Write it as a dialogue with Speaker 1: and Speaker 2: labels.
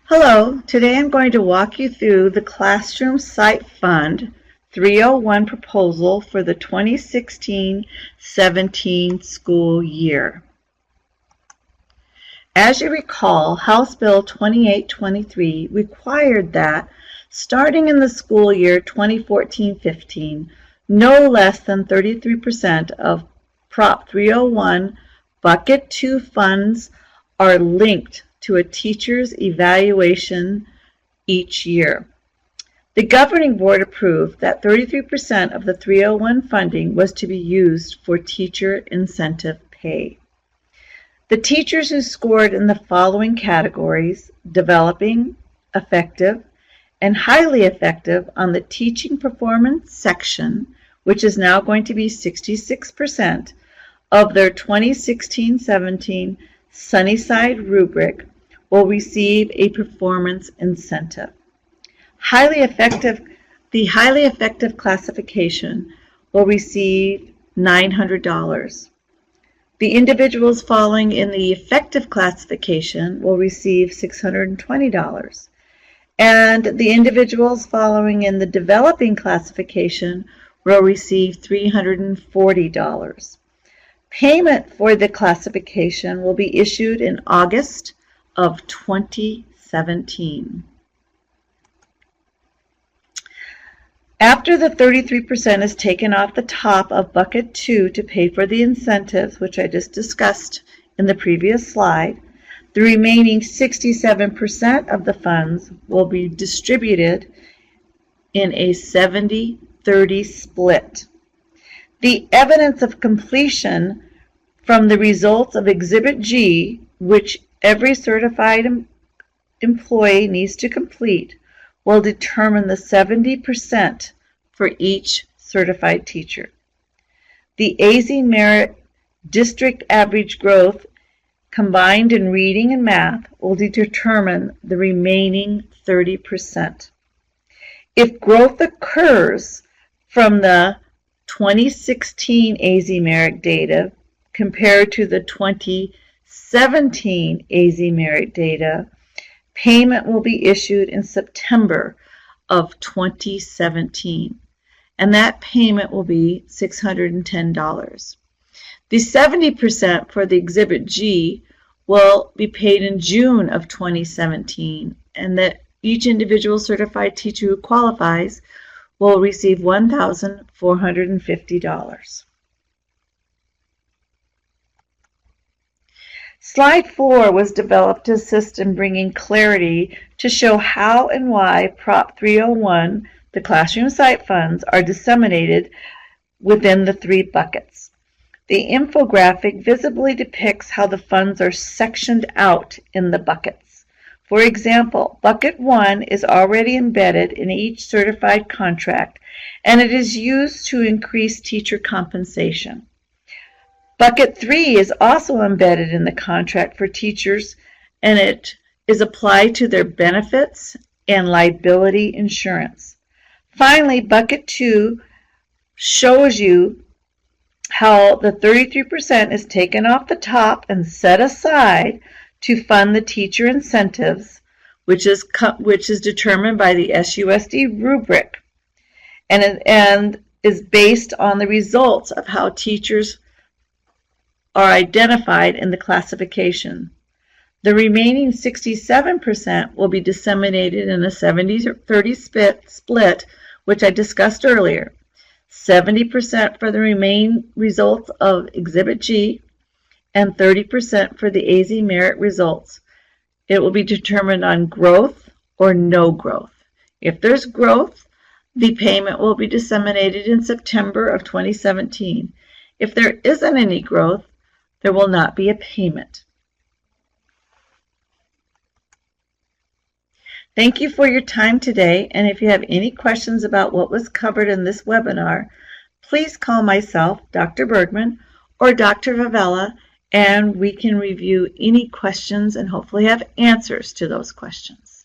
Speaker 1: Hello, today I'm going to walk you through the Classroom Site Fund 301 proposal for the 2016-17 school year. As you recall, House Bill 2823 required that, starting in the school year 2014-15, no less than 33% of Prop 301 Bucket 2 funds are linked to a teacher's evaluation each year. The governing board approved that 33% of the 301 funding was to be used for teacher incentive pay. The teachers who scored in the following categories: developing, effective, and highly effective on the teaching performance section, which is now going to be 66% of their 2016-17 Sunnyside rubric, will receive a performance incentive. The highly effective classification will receive $900. The individuals falling in the effective classification will receive $620. And the individuals following in the developing classification will receive $340. Payment for the classification will be issued in August of 2017. After the 33% is taken off the top of Bucket 2 to pay for the incentives, which I just discussed in the previous slide, the remaining 67% of the funds will be distributed in a 70-30 split. The evidence of completion from the results of Exhibit G, which every certified employee needs to complete, will determine the 70% for each certified teacher. The AZ Merit District Average Growth combined in reading and math will determine the remaining 30%. If growth occurs from the 2016 AZ Merit data compared to the 2017 AZ Merit data, payment will be issued in September of 2017, and that payment will be $610. The 70% for the Exhibit G will be paid in June of 2017, and that each individual certified teacher who qualifies will receive $1,450. Slide 4 was developed to assist in bringing clarity to show how and why Prop 301, the classroom site funds, are disseminated within the three buckets. The infographic visibly depicts how the funds are sectioned out in the buckets. For example, Bucket 1 is already embedded in each certified contract, and it is used to increase teacher compensation. Bucket 3 is also embedded in the contract for teachers, and it is applied to their benefits and liability insurance. Finally, Bucket 2 shows you how the 33% is taken off the top and set aside to fund the teacher incentives, which is determined by the SUSD rubric and is based on the results of how teachers are identified in the classification. The remaining 67% will be disseminated in a 70-30 split, which I discussed earlier. 70% for the remaining results of Exhibit G and 30% for the AZ Merit results. It will be determined on growth or no growth. If there's growth, the payment will be disseminated in September of 2017. If there isn't any growth, there will not be a payment. Thank you for your time today, and if you have any questions about what was covered in this webinar, please call myself, Dr. Bergman, or Dr. Favela, and we can review any questions and hopefully have answers to those questions.